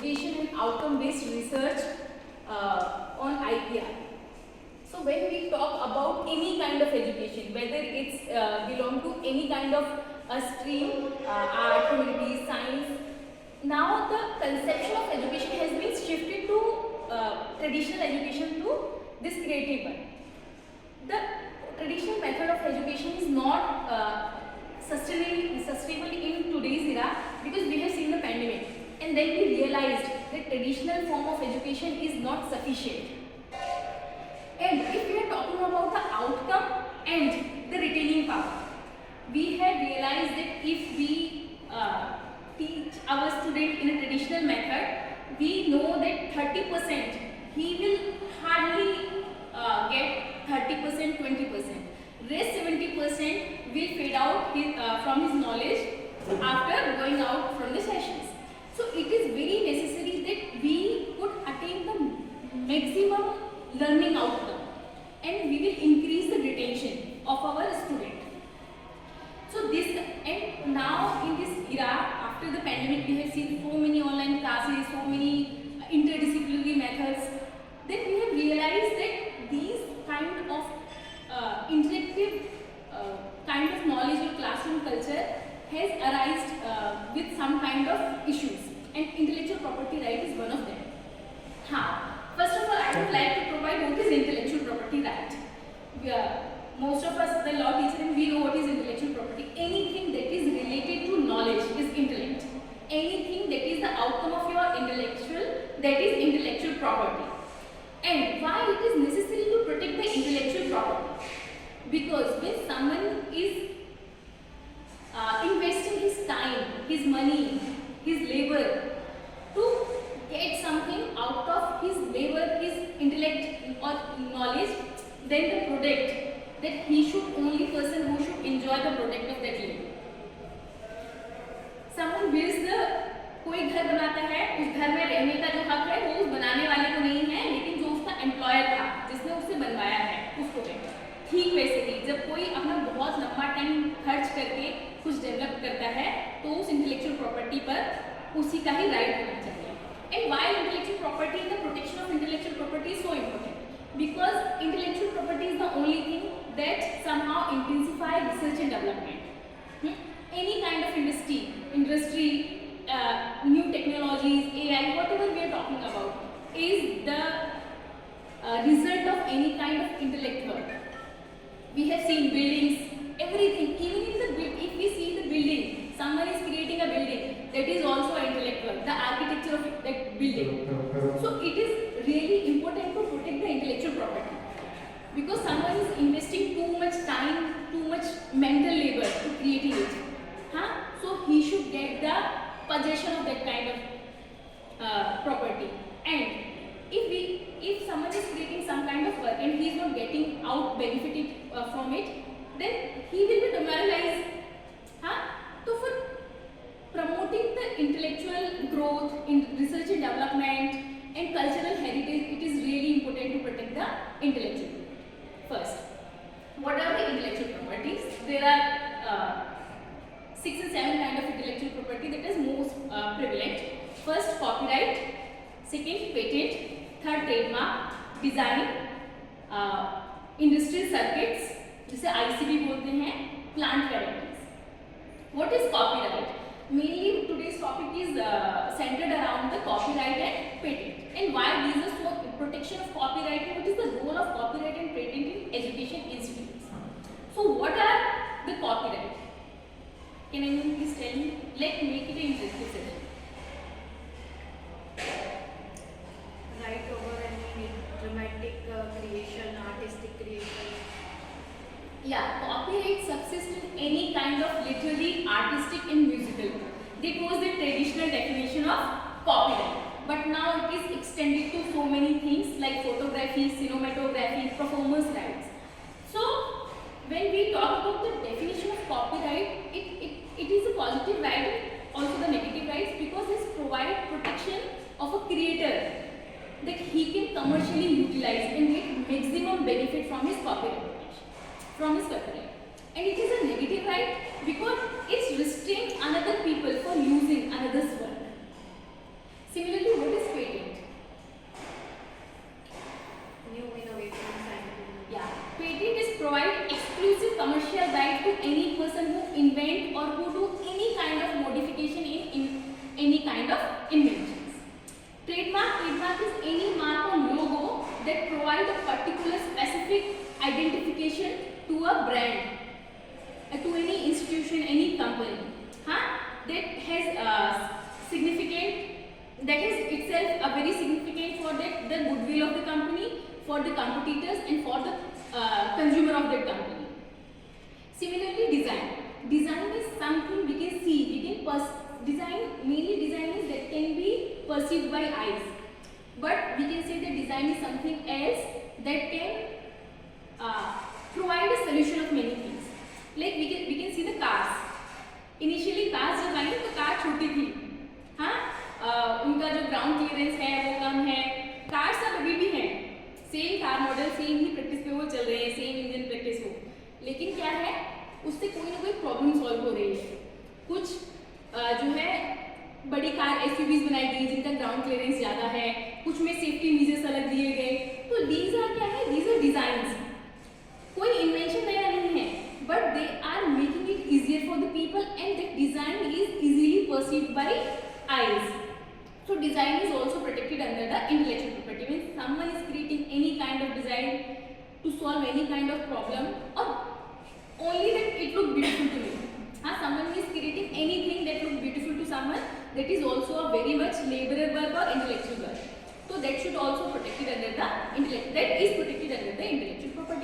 education and outcome-based research on IPR. So when we talk about any kind of education, whether it's belong to any kind of stream, art, humanities, science, now the conception of education has been shifted to traditional education to this creative one. The traditional method of education is not sustainable in today's era because we have seen the pandemic, and then we realized that traditional form of education is not sufficient. And if we are talking about the outcome and the retaining power, we have realized that if we teach our student in a traditional method, we know that 30% he will hardly get 30%, 20%. Rest 70% will fade out from his knowledge after going out from the sessions. So it is very necessary that we could attain the maximum learning outcome, and we will increase the retention of our student. So this, and now in this era after the pandemic, we have seen so many online classes, so many interdisciplinary methods. Then we have realized that these kind of interactive kind of knowledge or classroom culture has arisen with some kind of issues, and intellectual property right is one of them. First of all, I would like to provide what is intellectual property right. Most of us, the law teacher, and we know what is intellectual property. Anything that is related to knowledge is intellect. Anything that is the outcome of your intellectual, that is intellectual property. And why it is necessary to protect the intellectual property? Because when someone is investing his time, his money, his labor to get something out of his labor, his intellect or knowledge, then the product, that he should only person who should enjoy the product of that labor. Someone builds the, कोई घर बनाता है, उस घर में रहने का जो हक है वो उस बनाने वाले को नहीं है, लेकिन जो उसका एम्प्लॉयर था जिसने उसे बनवाया है उसको है। ठीक वैसे ही जब कोई अपना बहुत लंबा टाइम खर्च करके कुछ डेवलप करता है तो उस इंटेलेक्चुअल प्रॉपर्टी पर उसी का ही राइट होना चाहिए। And why intellectual property, the protection of intellectual property is so important because intellectual property is the only thing that somehow intensify research and development. Any kind of industry, new technologies, AI, whatever we are talking about, is the result of any kind of intellect work. We have seen buildings, everything, even if we see the building, someone is creating a building, that is also an intellect work, the architecture of that building. So it is really important to protect the intellectual property, because someone is investing too much time, too much mental labor to creating it. So he should get the possession of that kind of property. And if someone is creating some kind of work and he is not getting out benefited from it, then he will be demoralized. So for promoting the intellectual growth in research and development and cultural heritage, it is really important to protect the intellectual. First, what are the intellectual properties? There are 6 and 7 kind of intellectual property that is most prevalent. First, copyright. Second, patent. Third, trademark. Design. Industrial circuits, जिसे ICB बोलते हैं. Plant varieties. What is copyright? Mainly today's topic is centered around the copyright and patent. And why these are so protection of copyright and what is the role of copyright and patent in education institutes? So what are the copyright? Can anyone please tell me? Let's make it an interactive session. Right over any dramatic creation, artistic creation. Yeah, copyright subsists in any kind of literary, artistic and musical work. That was the traditional definition of copyright. But now it is extended to so many things like photography, cinematography, performance rights. So when we talk about the definition of copyright, it is a positive right, also the negative rights, because it provides protection of a creator that he can commercially utilize and get maximum benefit from his copyright. And it is a negative right because it restrains another people from using another's work. Similarly, or who do any kind of modification in any kind of inventions. Trademark is any mark or logo that provide a particular specific identification to a brand, to any institution, any company, that has itself a very significant for that the goodwill of the company, for the competitors, and for the consumer of that company. Similarly, design is something we can see, mainly design is that can be perceived by eyes, but we can say that design is something else that can provide a solution of many things. Like we can see the cars. Initially cars जब आई तो car छोटी थी, उनका जो ground clearance है वो कम है. Cars अब अभी भी हैं, सेम कार मॉडल, सेम ही प्रैक्टिस पे वो चल रहे हैं, सेम इंजन प्रैक्टिस हो, लेकिन क्या है उससे कोई ना कोई प्रॉब्लम सॉल्व हो रही है. कुछ जो है बड़ी कार एसयूवीज बनाई गई जिनका ग्राउंड क्लियरेंस ज़्यादा है, कुछ में सेफ्टी मीजर्स अलग दिए गए. तो दीज आर क्या है, दीज आर डिजाइंस. कोई इन्वेंशन नया नहीं है, but they are making it easier for the people, and the design is easily perceived by eyes. So design is also protected under the intellectual property. Means someone is creating any kind of design to solve any kind of problem, or only that it look beautiful to me. Someone is creating anything that look beautiful to someone, that is also a very much laborer work or intellectual work. So that should also protected under the intellect. That is protected under the intellectual property.